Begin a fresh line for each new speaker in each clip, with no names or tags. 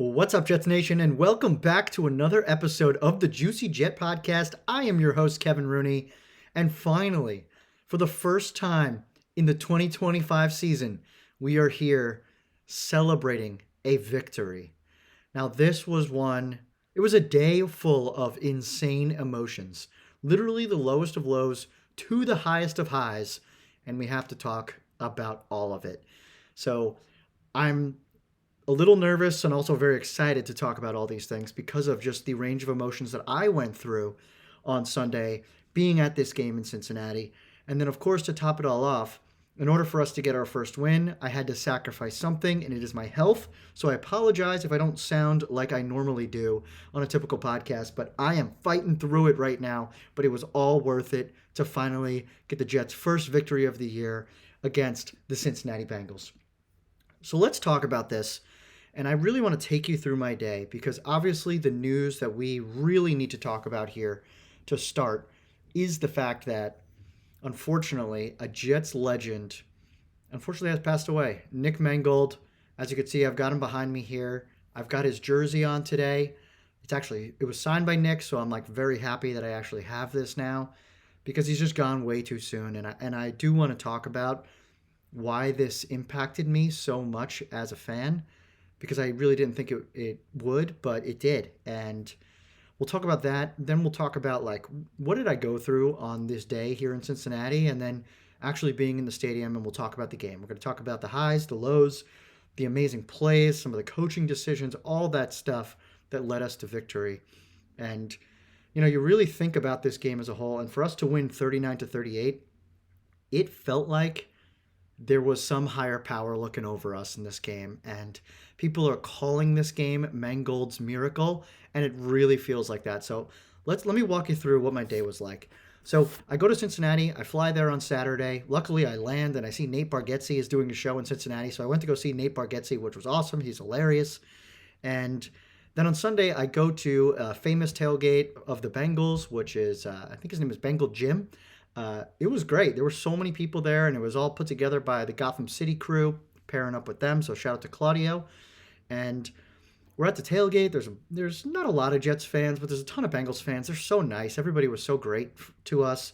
What's up, Jets Nation, and welcome back to another episode of the Juicy Jet Podcast. I am your host, Kevin Rooney, and finally, for the first time in the 2025 season, we are here celebrating a victory. Now, it was a day full of insane emotions, literally the lowest of lows to the highest of highs, and we have to talk about all of it. So, I'm a little nervous and also very excited to talk about all these things because of just the range of emotions that I went through on Sunday being at this game in Cincinnati. And then, of course, to top it all off, in order for us to get our first win, I had to sacrifice something, and it is my health. So I apologize if I don't sound like I normally do on a typical podcast, but I am fighting through it right now. But it was all worth it to finally get the Jets' first victory of the year against the Cincinnati Bengals. So let's talk about this. And I really want to take you through my day because obviously the news that we really need to talk about here to start is the fact that, unfortunately, a Jets legend, unfortunately, has passed away. Nick Mangold, as you can see, I've got him behind me here. I've got his jersey on today. It was signed by Nick, so I'm very happy that I actually have this now because he's just gone way too soon. And I do want to talk about why this impacted me so much as a fan, because I really didn't think it would, but it did. And we'll talk about that. Then we'll talk about, what did I go through on this day here in Cincinnati, and then actually being in the stadium, and we'll talk about the game. We're going to talk about the highs, the lows, the amazing plays, some of the coaching decisions, all that stuff that led us to victory. And, you really think about this game as a whole, and for us to win 39-38, it felt like there was some higher power looking over us in this game, and people are calling this game Mangold's miracle, and it really feels like that. So let me walk you through what my day was like. So I go to Cincinnati. I fly there on Saturday. Luckily, I land, and I see Nate Bargatze is doing a show in Cincinnati, so I went to go see Nate Bargatze, which was awesome. He's hilarious. And then on Sunday, I go to a famous tailgate of the Bengals, which is, I think his name is Bengal Jim. It was great. There were so many people there, and it was all put together by the Gotham City crew, pairing up with them. So shout out to Claudio. And we're at the tailgate. There's not a lot of Jets fans, but there's a ton of Bengals fans. They're so nice. Everybody was so great to us.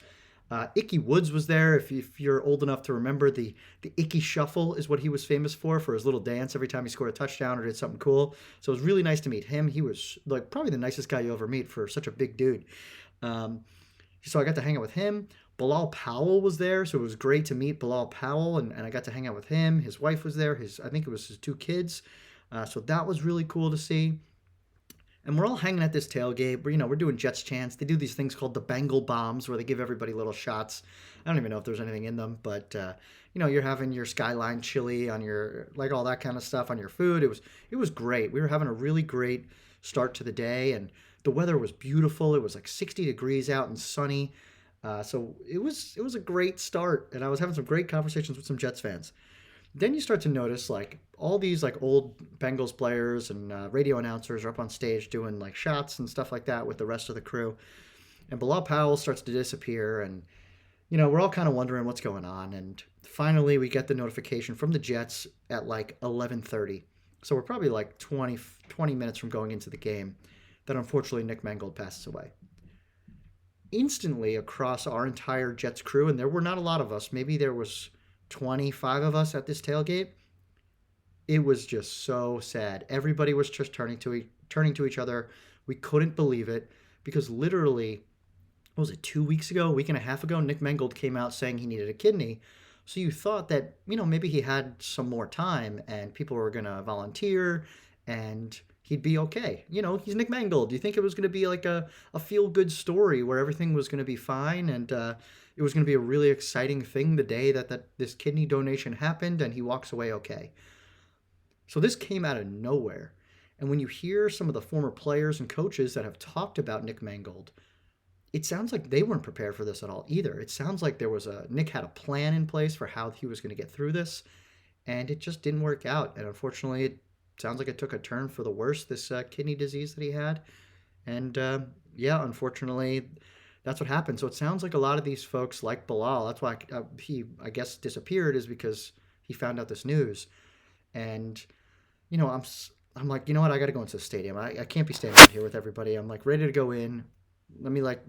Icky Woods was there. If you're old enough to remember, the Icky Shuffle is what he was famous for his little dance every time he scored a touchdown or did something cool. So it was really nice to meet him. He was probably the nicest guy you ever meet for such a big dude. So I got to hang out with him. Bilal Powell was there, so it was great to meet Bilal Powell, and I got to hang out with him. His wife was there. I think it was his two kids. So that was really cool to see. And we're all hanging at this tailgate. We're doing Jets chants. They do these things called the Bengal bombs, where they give everybody little shots. I don't even know if there's anything in them, but you're having your Skyline chili on your, all that kind of stuff on your food. It was great. We were having a really great start to the day, and the weather was beautiful. It was 60 degrees out and sunny. So it was a great start, and I was having some great conversations with some Jets fans. Then you start to notice all these old Bengals players and radio announcers are up on stage doing shots and stuff like that with the rest of the crew. And Bilal Powell starts to disappear, and we're all kind of wondering what's going on. And finally we get the notification from the Jets at 11:30. So we're probably 20 minutes from going into the game that unfortunately Nick Mangold passes away. Instantly across our entire Jets crew, and there were not a lot of us, maybe there was 25 of us at this tailgate, it was just so sad. Everybody was just turning to each other. We couldn't believe it because literally, what was it, 2 weeks ago, a week and a half ago, Nick Mangold came out saying he needed a kidney. So you thought that, maybe he had some more time and people were going to volunteer and he'd be okay. He's Nick Mangold. Do you think it was going to be a feel-good story where everything was going to be fine and it was going to be a really exciting thing the day that this kidney donation happened and he walks away okay? So this came out of nowhere. And when you hear some of the former players and coaches that have talked about Nick Mangold, it sounds like they weren't prepared for this at all either. It sounds like Nick had a plan in place for how he was going to get through this, and it just didn't work out. And unfortunately, it sounds like it took a turn for the worse, this kidney disease that he had. And unfortunately, that's what happened. So it sounds like a lot of these folks, like Bilal, that's why he, I guess, disappeared, is because he found out this news. And, I'm like, you know what? I got to go into the stadium. I can't be standing out here with everybody. I'm like ready to go in. Let me like,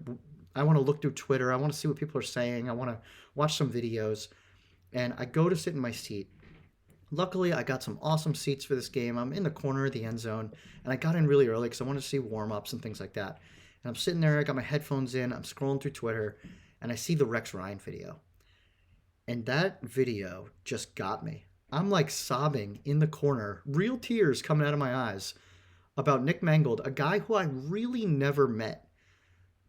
I want to look through Twitter. I want to see what people are saying. I want to watch some videos. And I go to sit in my seat. Luckily, I got some awesome seats for this game. I'm in the corner of the end zone, and I got in really early because I wanted to see warm ups and things like that. And I'm sitting there, I got my headphones in, I'm scrolling through Twitter, and I see the Rex Ryan video. And that video just got me. I'm like sobbing in the corner, real tears coming out of my eyes about Nick Mangold, a guy who I really never met.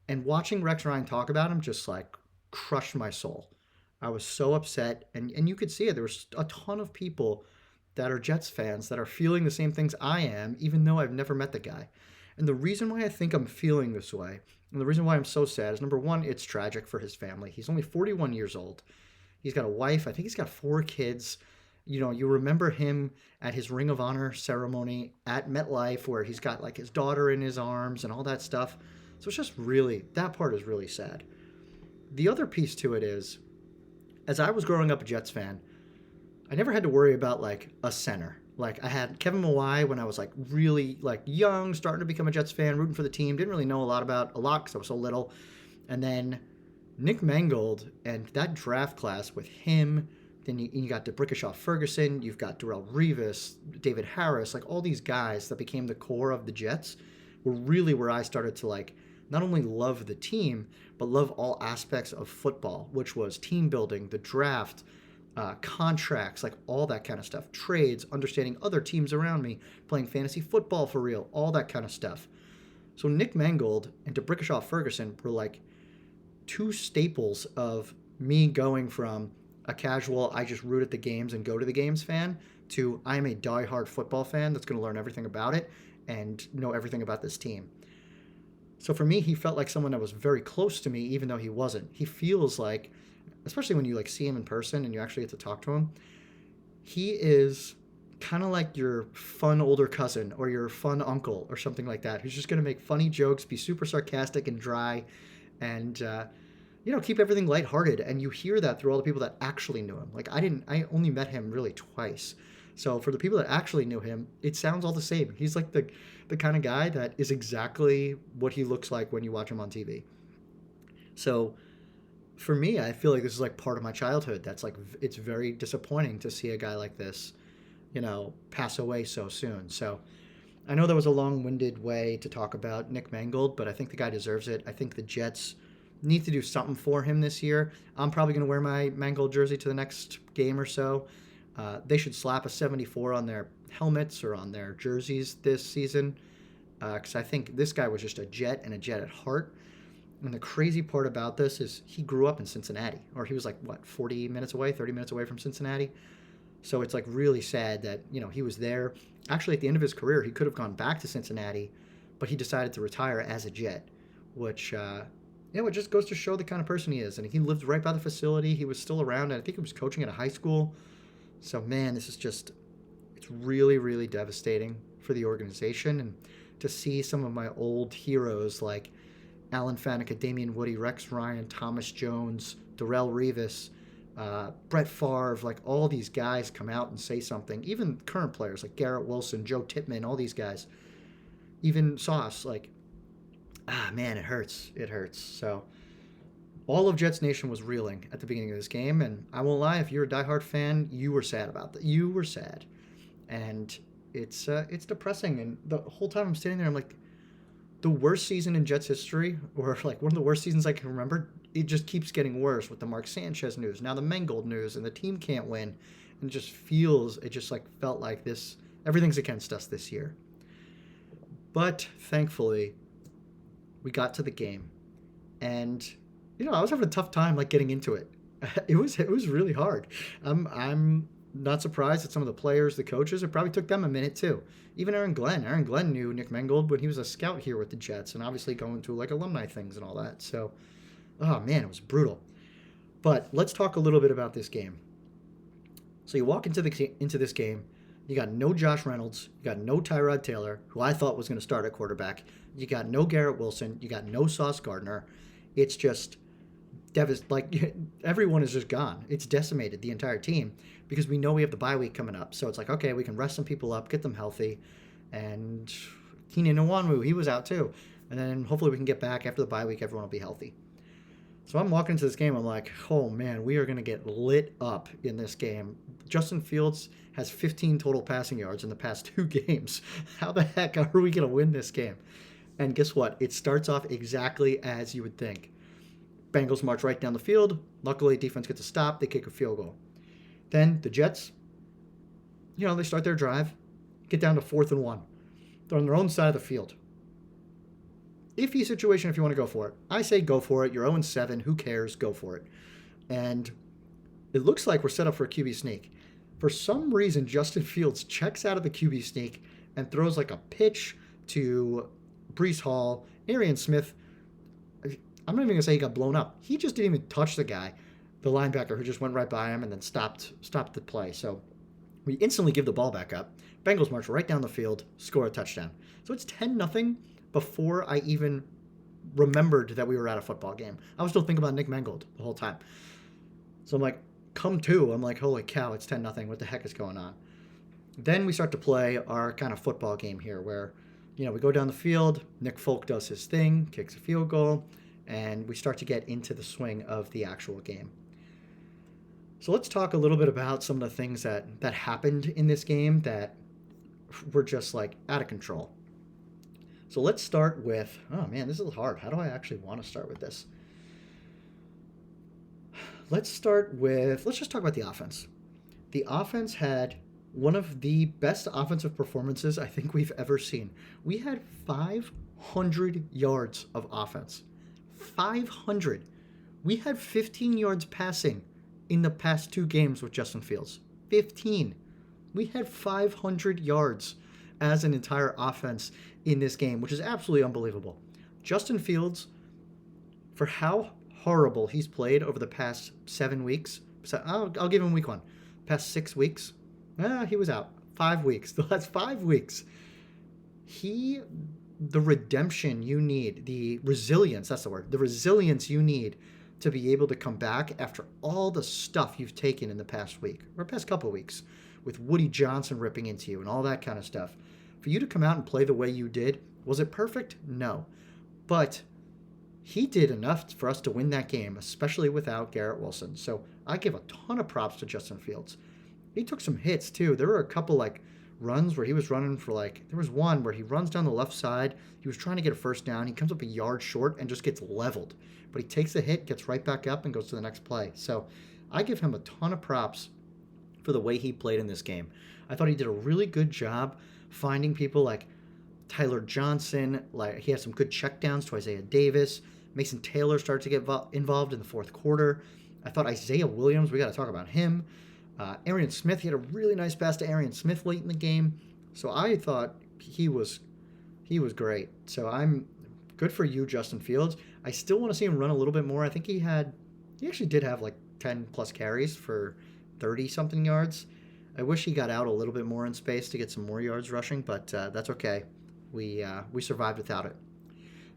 And watching Rex Ryan talk about him just like crushed my soul. I was so upset, and you could see it. There was a ton of people that are Jets fans that are feeling the same things I am, even though I've never met the guy. And the reason why I think I'm feeling this way, and the reason why I'm so sad is number one, it's tragic for his family. He's only 41 years old. He's got a wife. I think he's got 4 kids. You know, you remember him at his Ring of Honor ceremony at MetLife where he's got like his daughter in his arms and all that stuff. So it's just really, that part is really sad. The other piece to it is, as I was growing up a Jets fan, I never had to worry about like a center. Like I had Kevin Mawai when I was like really like young, starting to become a Jets fan, rooting for the team. Didn't really know a lot because I was so little. And then Nick Mangold and that draft class with him. Then you got DeBrickashaw Ferguson. You've got Darrelle Revis, David Harris. Like all these guys that became the core of the Jets were really where I started to like not only love the team, but love all aspects of football, which was team building, the draft, contracts, like all that kind of stuff, trades, understanding other teams around me, playing fantasy football for real, all that kind of stuff. So Nick Mangold and DeBrickashaw Ferguson were like two staples of me going from a casual, I just root at the games and go to the games fan to I'm a diehard football fan that's going to learn everything about it and know everything about this team. So for me, he felt like someone that was very close to me, even though he wasn't. He feels like, especially when you like see him in person and you actually get to talk to him, he is kind of like your fun older cousin or your fun uncle or something like that, who's just going to make funny jokes, be super sarcastic and dry, and keep everything lighthearted. And you hear that through all the people that actually knew him. Like I only met him really twice. So for the people that actually knew him, it sounds all the same. He's like the kind of guy that is exactly what he looks like when you watch him on TV. So for me, I feel like this is like part of my childhood. That's like, it's very disappointing to see a guy like this, pass away so soon. So I know that was a long-winded way to talk about Nick Mangold, but I think the guy deserves it. I think the Jets need to do something for him this year. I'm probably going to wear my Mangold jersey to the next game or so. They should slap a 74 on their helmets or on their jerseys this season, because I think this guy was just a Jet and a Jet at heart. And the crazy part about this is he grew up in Cincinnati, or he was like, 30 minutes away from Cincinnati. So it's like really sad that, he was there. Actually, at the end of his career, he could have gone back to Cincinnati, but he decided to retire as a Jet, which, it just goes to show the kind of person he is. And he lived right by the facility. He was still around. I think he was coaching at a high school. So, man, this is just, it's really, really devastating for the organization. And to see some of my old heroes like Alan Faneca, Damian Woody, Rex Ryan, Thomas Jones, Darrelle Revis, Brett Favre, like all these guys come out and say something. Even current players like Garrett Wilson, Joe Tippmann, all these guys. Even Sauce, like, man, it hurts. It hurts. So all of Jets Nation was reeling at the beginning of this game, and I won't lie, if you're a diehard fan, you were sad about that. You were sad. And it's depressing. And the whole time I'm sitting there, I'm like, the worst season in Jets history, or like one of the worst seasons I can remember, it just keeps getting worse with the Mark Sanchez news, now the Mangold news, and the team can't win. And it just like felt like this, everything's against us this year. But thankfully, we got to the game. And, I was having a tough time like getting into it. It was really hard. I'm not surprised that some of the players, the coaches, it probably took them a minute too. Even Aaron Glenn knew Nick Mangold when he was a scout here with the Jets, and obviously going to like alumni things and all that. So, oh man, it was brutal. But let's talk a little bit about this game. So you walk into this game, you got no Josh Reynolds, you got no Tyrod Taylor, who I thought was going to start at quarterback. You got no Garrett Wilson, you got no Sauce Gardner. It's just like everyone is just gone. It's decimated the entire team because we know we have the bye week coming up. So it's like, okay, we can rest some people up, get them healthy. And Keenan Nwanwu, he was out too. And then hopefully we can get back after the bye week. Everyone will be healthy. So I'm walking into this game. I'm like, oh man, we are going to get lit up in this game. Justin Fields has 15 total passing yards in the past 2 games. How the heck are we going to win this game? And guess what? It starts off exactly as you would think. Bengals march right down the field. Luckily, defense gets a stop. They kick a field goal. Then the Jets, they start their drive, get down to 4th and 1. They're on their own side of the field. Iffy situation if you want to go for it. I say go for it. You're 0-7. Who cares? Go for it. And it looks like we're set up for a QB sneak. For some reason, Justin Fields checks out of the QB sneak and throws like a pitch to Breece Hall. Arian Smith, I'm not even going to say he got blown up. He just didn't even touch the guy, the linebacker, who just went right by him and then stopped the play. So we instantly give the ball back up. Bengals march right down the field, score a touchdown. So it's 10-0 before I even remembered that we were at a football game. I was still thinking about Nick Mangold the whole time. So I'm like, come to. I'm like, holy cow, it's 10-0. What the heck is going on? Then we start to play our kind of football game here where, we go down the field. Nick Folk does his thing, kicks a field goal, and we start to get into the swing of the actual game. So let's talk a little bit about some of the things that happened in this game that were just like out of control. So let's start with, oh man, this is hard. How do I actually want to start with this? Let's just talk about the offense. The offense had one of the best offensive performances I think we've ever seen. We had 500 yards of offense. 500. We had 15 yards passing in the past 2 games with Justin Fields. 15. We had 500 yards as an entire offense in this game, which is absolutely unbelievable. Justin Fields, for how horrible he's played over the past 7 weeks, so I'll give him week 1. Past 6 weeks, he was out. 5 weeks. The last 5 weeks. The redemption you need, the resilience, that's the word, the resilience you need to be able to come back after all the stuff you've taken in the past week, or past couple of weeks, with Woody Johnson ripping into you and all that kind of stuff. For you to come out and play the way you did, was it perfect? No. But he did enough for us to win that game, especially without Garrett Wilson. So I give a ton of props to Justin Fields. He took some hits, too. There were a couple, runs where he was running for, there was one where he runs down the left side. He was trying to get a first down. He comes up a yard short and just gets leveled. But he takes the hit, gets right back up, and goes to the next play. So I give him a ton of props for the way he played in this game. I thought he did a really good job finding people like Tyler Johnson. He had some good checkdowns to Isaiah Davis. Mason Taylor started to get involved in the fourth quarter. I thought Isaiah Williams, we got to talk about him. Arian Smith, he had a really nice pass to Arian Smith late in the game. So I thought he was great. So I'm good for you, Justin Fields. I still want to see him run a little bit more. I think he actually did have 10 plus carries for 30-something yards. I wish he got out a little bit more in space to get some more yards rushing, but that's okay. We survived without it.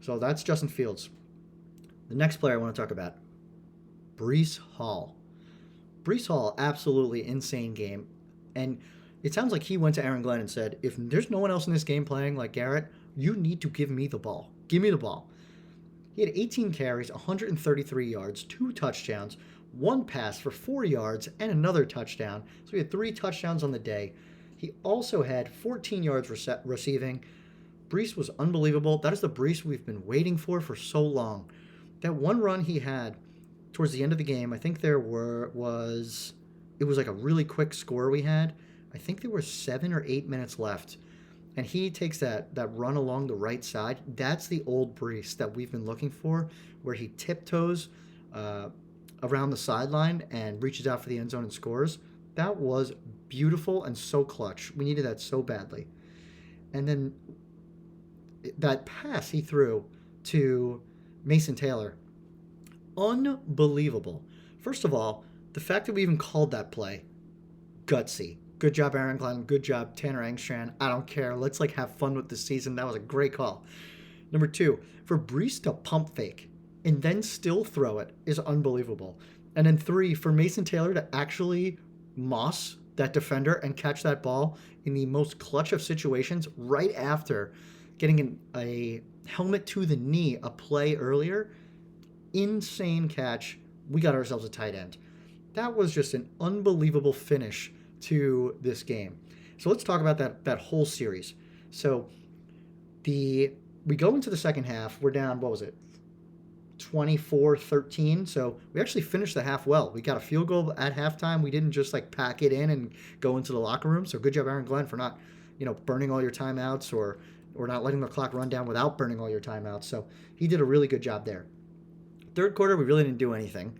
So that's Justin Fields. The next player I want to talk about, Breece Hall. Breece Hall, absolutely insane game. And it sounds like he went to Aaron Glenn and said, if there's no one else in this game playing like Garrett, you need to give me the ball. Give me the ball. He had 18 carries, 133 yards, 2 touchdowns, 1 pass for 4 yards, and another touchdown. So he had 3 touchdowns on the day. He also had 14 yards receiving. Breece was unbelievable. That is the Breece we've been waiting for so long. That one run he had towards the end of the game, I think it was a really quick score we had. I think there were 7 or 8 minutes left. And he takes that run along the right side. That's the old Breece that we've been looking for, where he tiptoes around the sideline and reaches out for the end zone and scores. That was beautiful and so clutch. We needed that so badly. And then that pass he threw to Mason Taylor, unbelievable. First of all, the fact that we even called that play, gutsy. Good job, Aaron Glenn. Good job, Tanner Engstrand. I don't care. Let's have fun with this season. That was a great call. Number 2, for Breece to pump fake and then still throw it is unbelievable. And then 3, for Mason Taylor to actually moss that defender and catch that ball in the most clutch of situations right after getting a helmet to the knee a play earlier. Insane catch. We got ourselves a tight end. That was just an unbelievable finish to this game. So let's talk about that whole series. So we go into the second half. We're down, what was it, 24-13. So we actually finished the half well. We got a field goal at halftime. We didn't just like pack it in and go into the locker room. So good job, Aaron Glenn, for not, burning all your timeouts or not letting the clock run down without burning all your timeouts. So he did a really good job there. Third quarter, we really didn't do anything.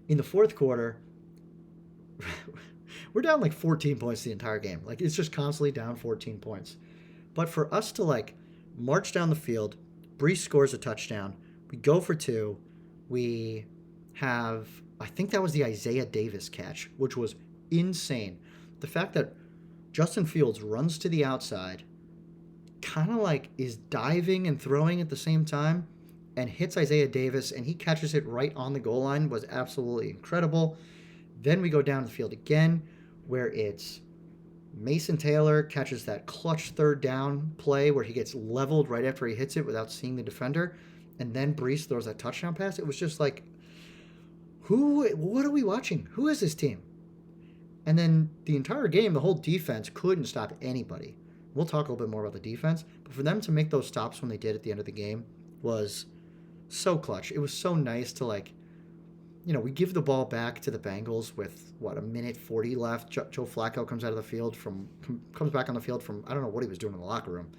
In the fourth quarter, we're down like 14 points the entire game. Like, it's just constantly down 14 points. But for us to like march down the field, Brees scores a touchdown. We go for two. We have, I think that was the Isaiah Davis catch, which was insane. The fact that Justin Fields runs to the outside, kind of like is diving and throwing at the same time, and hits Isaiah Davis, and he catches it right on the goal line was absolutely incredible. Then we go down the field again, where it's Mason Taylor catches that clutch third down play where he gets leveled right after he hits it without seeing the defender. And then Brees throws that touchdown pass. It was just like, what are we watching? Who is this team? And then the entire game, the whole defense couldn't stop anybody. We'll talk a little bit more about the defense. But for them to make those stops when they did at the end of the game was so clutch. It was so nice to we give the ball back to the Bengals with, a minute 40 left. Joe Flacco comes comes back on the field from, I don't know what he was doing in the locker room.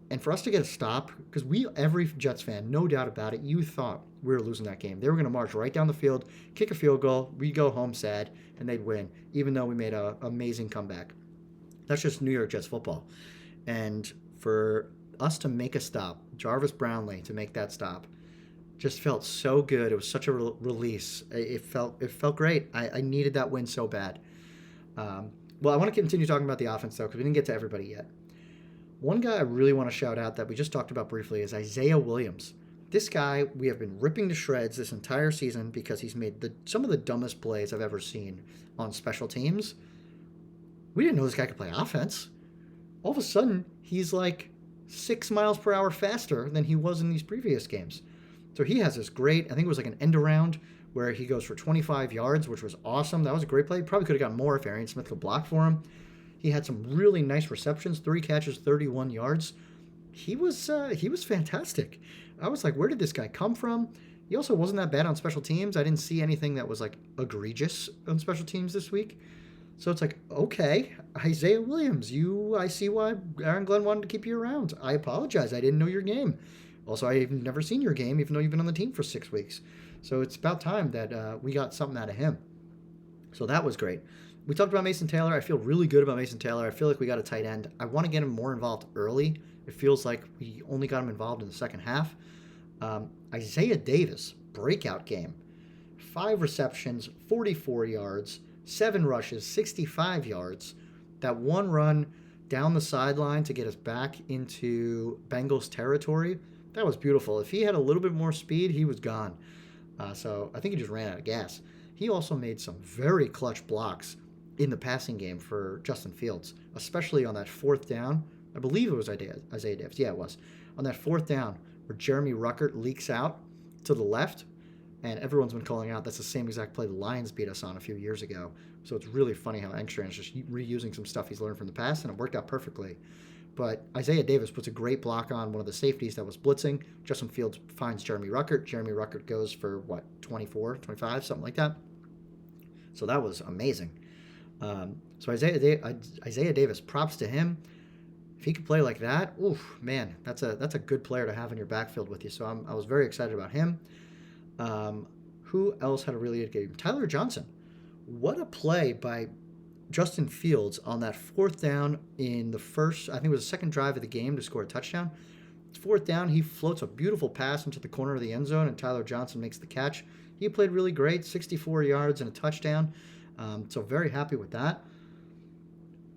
And for us to get a stop, because every Jets fan, no doubt about it, you thought we were losing that game. They were going to march right down the field, kick a field goal, we go home sad, and they'd win, even though we made an amazing comeback. That's just New York Jets football. And for us to make a stop, Jarvis Brownlee to make that stop, just felt so good. It was such a release. It felt great. I needed that win so bad. Well, I want to continue talking about the offense, though, because we didn't get to everybody yet. One guy I really want to shout out that we just talked about briefly is Isaiah Williams. This guy we have been ripping to shreds this entire season because he's made some of the dumbest plays I've ever seen on special teams. We didn't know this guy could play offense. All of a sudden, he's like 6 miles per hour faster than he was in these previous games. So he has this great, I think it was like an end around where he goes for 25 yards, which was awesome. That was a great play. Probably could have gotten more if Arian Smith could block for him. He had some really nice receptions, 3 catches, 31 yards. He was fantastic. I was like, where did this guy come from? He also wasn't that bad on special teams. I didn't see anything that was like egregious on special teams this week. So it's like, okay, Isaiah Williams, I see why Aaron Glenn wanted to keep you around. I apologize. I didn't know your game. Also, I've never seen your game, even though you've been on the team for 6 weeks. So it's about time that we got something out of him. So that was great. We talked about Mason Taylor. I feel really good about Mason Taylor. I feel like we got a tight end. I want to get him more involved early. It feels like we only got him involved in the second half. Isaiah Davis, breakout game. 5 receptions, 44 yards, 7 rushes, 65 yards. That one run down the sideline to get us back into Bengals territory, that was beautiful. If he had a little bit more speed, he was gone. So I think he just ran out of gas. He also made some very clutch blocks in the passing game for Justin Fields, especially on that 4th down. I believe it was Isaiah Davis. Yeah, it was. On that 4th down where Jeremy Ruckert leaks out to the left, and everyone's been calling out that's the same exact play the Lions beat us on a few years ago. So it's really funny how Engstrand's just reusing some stuff he's learned from the past, and it worked out perfectly. But Isaiah Davis puts a great block on one of the safeties that was blitzing. Justin Fields finds Jeremy Ruckert. Jeremy Ruckert goes for, 24, 25, something like that. So that was amazing. So Isaiah Davis, props to him. If he could play like that, oof, man, that's a good player to have in your backfield with you. So I was very excited about him. Who else had a really good game? Tyler Johnson. What a play by Justin Fields on that 4th down in the first, I think it was the second drive of the game to score a touchdown. It's 4th down. He floats a beautiful pass into the corner of the end zone, and Tyler Johnson makes the catch. He played really great, 64 yards and a touchdown. So very happy with that.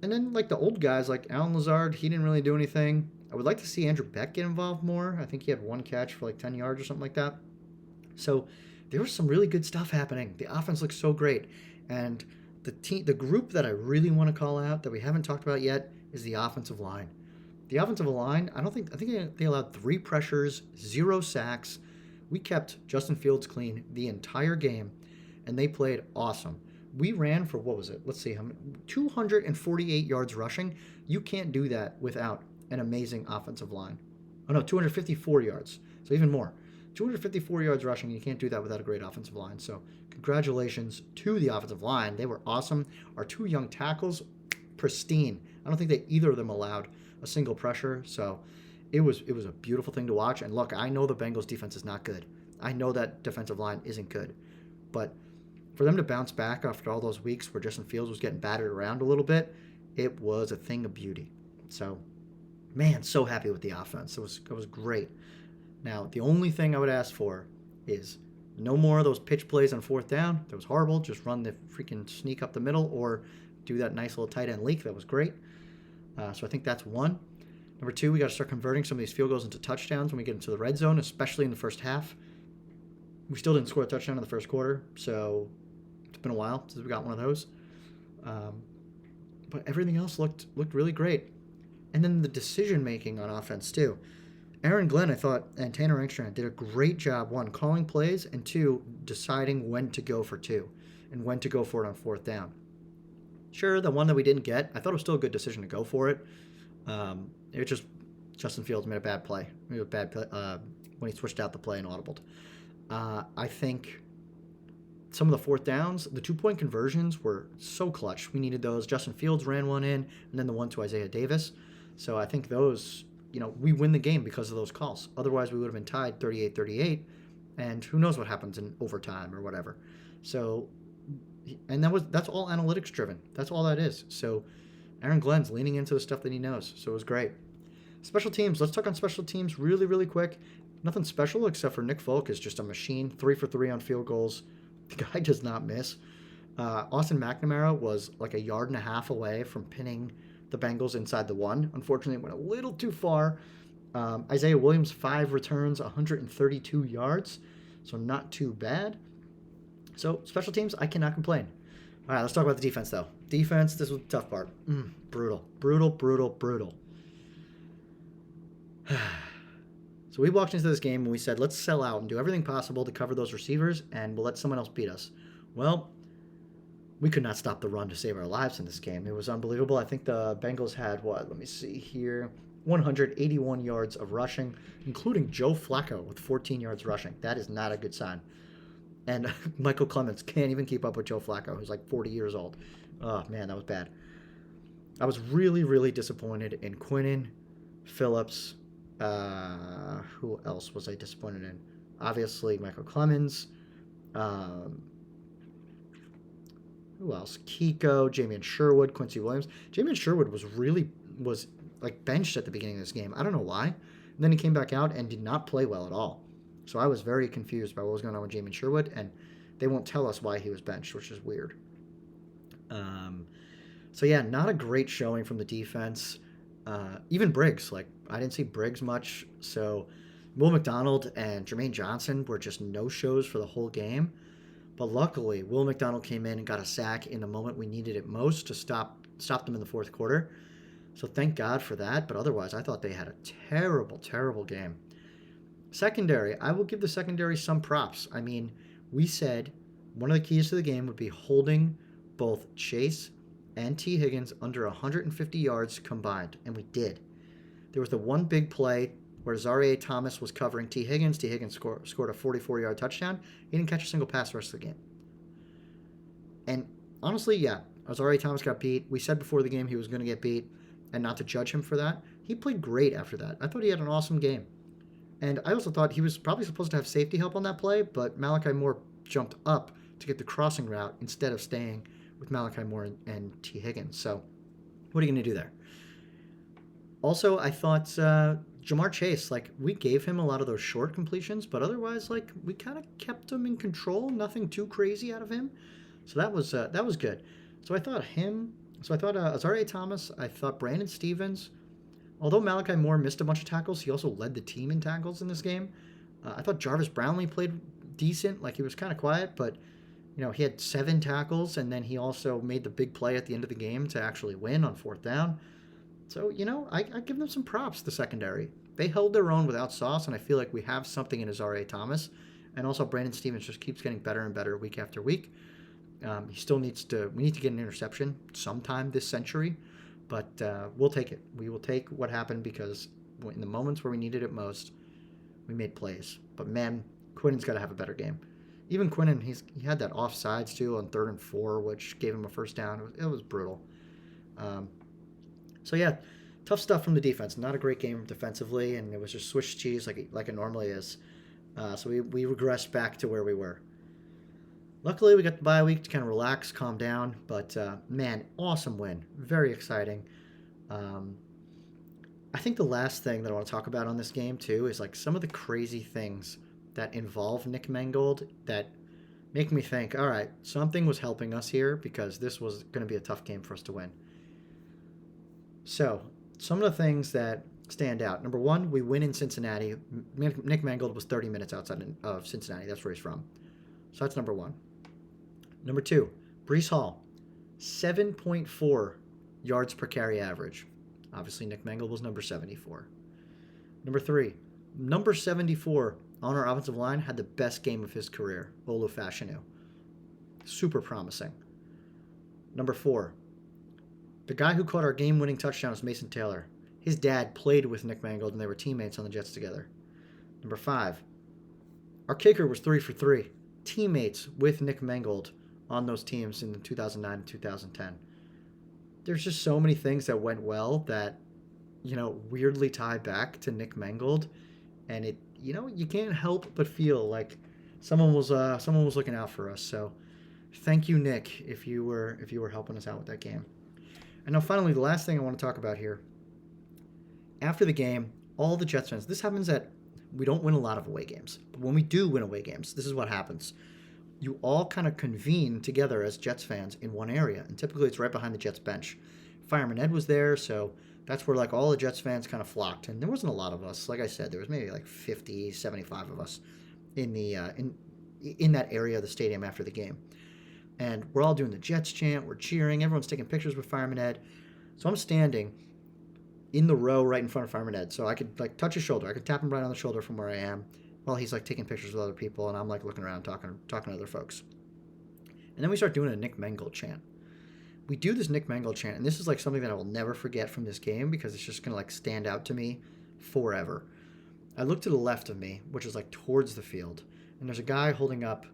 And then like the old guys like Alan Lazard, he didn't really do anything. I would like to see Andrew Beck get involved more. I think he had 1 catch for like 10 yards or something like that. So there was some really good stuff happening. The offense looked so great. And the group that I really want to call out that we haven't talked about yet is the offensive line. The offensive line, I think they allowed 3 pressures, 0 sacks. We kept Justin Fields clean the entire game, and they played awesome. We ran for, what was it? Let's see, 248 yards rushing. You can't do that without an amazing offensive line. Oh no, 254 yards. So even more. 254 yards rushing, you can't do that without a great offensive line. So congratulations to the offensive line. They were awesome. Our 2 young tackles, pristine. I don't think either of them allowed a single pressure. So it was a beautiful thing to watch. And look, I know the Bengals defense is not good. I know that defensive line isn't good. But for them to bounce back after all those weeks where Justin Fields was getting battered around a little bit, it was a thing of beauty. So, man, so happy with the offense. It was great. Now, the only thing I would ask for is no more of those pitch plays on 4th down. That was horrible. Just run the freaking sneak up the middle or do that nice little tight end leak. That was great. So I think that's one. Number 2, we got to start converting some of these field goals into touchdowns when we get into the red zone, especially in the first half. We still didn't score a touchdown in the first quarter, so it's been a while since we got one of those. But everything else looked really great. And then the decision-making on offense, too. Aaron Glenn, I thought, and Tanner Engstrand did a great job, 1, calling plays, and 2, deciding when to go for 2 and when to go for it on 4th down. Sure, the one that we didn't get, I thought it was still a good decision to go for it. It was just Justin Fields made a bad play. Made a bad play when he switched out the play and audibled. I think some of the 4th downs, the 2-point conversions were so clutch. We needed those. Justin Fields ran one in, and then the one to Isaiah Davis. So I think those, we win the game because of those calls. Otherwise, we would have been tied 38-38, and who knows what happens in overtime or whatever. So, and that's all analytics driven. That's all that is. So Aaron Glenn's leaning into the stuff that he knows. So it was great. Special teams. Let's talk on special teams really, really quick. Nothing special except for Nick Folk is just a machine. 3 for 3 on field goals. The guy does not miss. Austin McNamara was like 1.5 yards away from pinning the Bengals inside the 1. Unfortunately, it went a little too far. Isaiah Williams, 5 returns, 132 yards. So not too bad. So special teams, I cannot complain. All right, let's talk about the defense, though. Defense, this was the tough part. Brutal. So we walked into this game and we said, let's sell out and do everything possible to cover those receivers, and we'll let someone else beat us. Well, we could not stop the run to save our lives in this game. It was unbelievable. I think the Bengals had, let me see here, 181 yards of rushing, including Joe Flacco with 14 yards rushing. That is not a good sign. And Michael Clemens can't even keep up with Joe Flacco, who's like 40 years old. Oh, man, that was bad. I was really, really disappointed in Quinnen, Phillips. Who else was I disappointed in? Obviously, Michael Clemens. Who else? Kiko, Jamian Sherwood, Quincy Williams. Jamian Sherwood was like benched at the beginning of this game. I don't know why. And then he came back out and did not play well at all. So I was very confused by what was going on with Jamian Sherwood, and they won't tell us why he was benched, which is weird. So yeah, not a great showing from the defense. Even Briggs, I didn't see Briggs much. So Will McDonald and Jermaine Johnson were just no-shows for the whole game. But luckily, Will McDonald came in and got a sack in the moment we needed it most to stop them in the 4th quarter. So thank God for that. But otherwise, I thought they had a terrible, terrible game. Secondary, I will give the secondary some props. I mean, we said one of the keys to the game would be holding both Chase and T. Higgins under 150 yards combined, and we did. There was the one big play where Zaire Thomas was covering T. Higgins. T. Higgins scored a 44-yard touchdown. He didn't catch a single pass the rest of the game. And honestly, yeah, Zaire Thomas got beat. We said before the game he was going to get beat, and not to judge him for that. He played great after that. I thought he had an awesome game. And I also thought he was probably supposed to have safety help on that play, but Malachi Moore jumped up to get the crossing route instead of staying with Malachi Moore and T. Higgins. So what are you going to do there? Also, I thought Jamar Chase, we gave him a lot of those short completions, but otherwise, we kind of kept him in control. Nothing too crazy out of him. So that was good. So I thought Azariah Thomas, I thought Brandon Stevens. Although Malachi Moore missed a bunch of tackles, he also led the team in tackles in this game. I thought Jarvis Brownlee played decent. He was kind of quiet, but He had 7 tackles, and then he also made the big play at the end of the game to actually win on 4th down. So, I give them some props, the secondary. They held their own without Sauce, and I feel like we have something in Azareye'h Thomas. And also, Brandon Stevens just keeps getting better and better week after week. He still needs to. We need to get an interception sometime this century, but we'll take it. We will take what happened because in the moments where we needed it most, we made plays. But man, Quinnen's got to have a better game. Even Quinnen, he had that offsides too on 3rd and 4, which gave him a first down. It was brutal. So yeah, tough stuff from the defense. Not a great game defensively, and it was just Swiss cheese like it normally is. So we regressed back to where we were. Luckily, we got the bye week to kind of relax, calm down. But man, awesome win. Very exciting. I think the last thing that I want to talk about on this game too is like some of the crazy things that involve Nick Mangold that make me think, all right, something was helping us here because this was going to be a tough game for us to win. So, some of the things that stand out. Number 1, we win in Cincinnati. Nick Mangold was 30 minutes outside of Cincinnati. That's where he's from. So that's number 1. Number 2, Breece Hall, 7.4 yards per carry average. Obviously, Nick Mangold was number 74. Number 3, number 74 on our offensive line had the best game of his career, Olu Fashanu. Super promising. Number 4, the guy who caught our game-winning touchdown was Mason Taylor. His dad played with Nick Mangold, and they were teammates on the Jets together. Number 5, our kicker was 3 for 3. Teammates with Nick Mangold on those teams in 2009 and 2010. There's just so many things that went well that, weirdly tie back to Nick Mangold. And it, you can't help but feel like someone was looking out for us. So thank you, Nick, if you were helping us out with that game. And now finally, the last thing I want to talk about here. After the game, all the Jets fans, this happens that we don't win a lot of away games. But when we do win away games, this is what happens. You all kind of convene together as Jets fans in one area. And typically it's right behind the Jets bench. Fireman Ed was there, so that's where like all the Jets fans kind of flocked. And there wasn't a lot of us. Like I said, there was maybe like 50, 75 of us in the in that area of the stadium after the game. And we're all doing the Jets chant. We're cheering. Everyone's taking pictures with Fireman Ed. So I'm standing in the row right in front of Fireman Ed. So I could like touch his shoulder. I could tap him right on the shoulder from where I am while he's like taking pictures with other people. And I'm like looking around talking to other folks. And then we start doing a Nick Mangold chant. We do this Nick Mangold chant. And this is like something that I will never forget from this game because it's just going to like stand out to me forever. I look to the left of me, which is like towards the field. And there's a guy holding up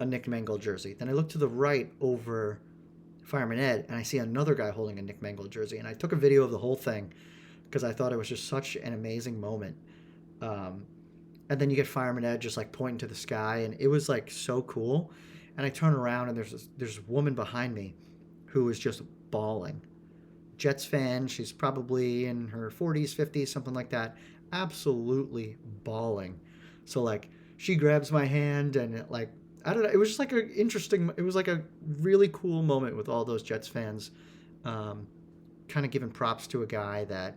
a Nick Mangold jersey. Then I look to the right over Fireman Ed, and I see another guy holding a Nick Mangold jersey. And I took a video of the whole thing because I thought it was just such an amazing moment. And then you get Fireman Ed just like pointing to the sky, and it was like so cool. And I turn around, and there's a woman behind me who is just bawling. Jets fan. She's probably in her 40s, 50s, something like that. Absolutely bawling. So like she grabs my hand, and I don't know. It was just like it was like a really cool moment with all those Jets fans kind of giving props to a guy that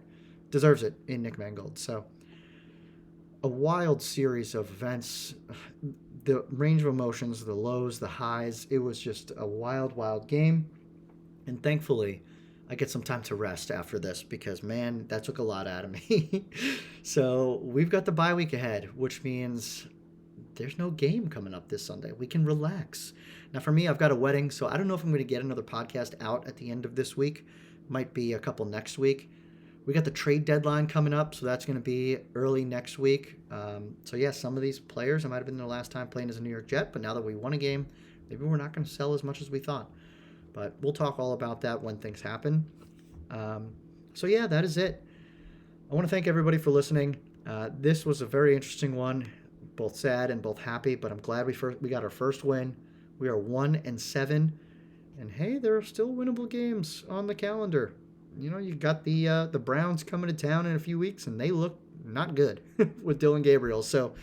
deserves it in Nick Mangold. So a wild series of events, the range of emotions, the lows, the highs. It was just a wild, wild game. And thankfully, I get some time to rest after this because, man, that took a lot out of me. So we've got the bye week ahead, which means there's no game coming up this Sunday. We can relax. Now, for me, I've got a wedding, so I don't know if I'm going to get another podcast out at the end of this week. Might be a couple next week. We got the trade deadline coming up, so that's going to be early next week. So, yeah, some of these players, it might have been their last time playing as a New York Jet, but now that we won a game, maybe we're not going to sell as much as we thought. But we'll talk all about that when things happen. So, yeah, that is it. I want to thank everybody for listening. This was a very interesting one. Both sad and both happy, but I'm glad we got our first win. We are 1-7, and hey, there are still winnable games on the calendar. You got the Browns coming to town in a few weeks, and they look not good with Dylan Gabriel. So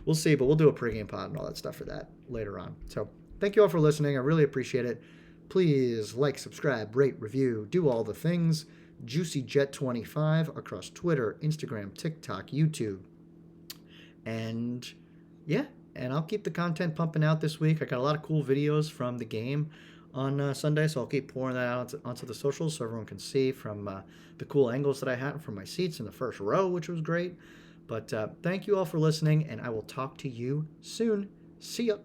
we'll see, but we'll do a pregame pod and all that stuff for that later on. So thank you all for listening. I really appreciate it. Please like, subscribe, rate, review, do all the things. JuicyJet25 across Twitter, Instagram, TikTok, YouTube. And yeah, And I'll keep the content pumping out this week. I got a lot of cool videos from the game on Sunday, so I'll keep pouring that out onto the socials so everyone can see from the cool angles that I had from my seats in the first row, which was great. But thank you all for listening, and I will talk to you soon. See ya.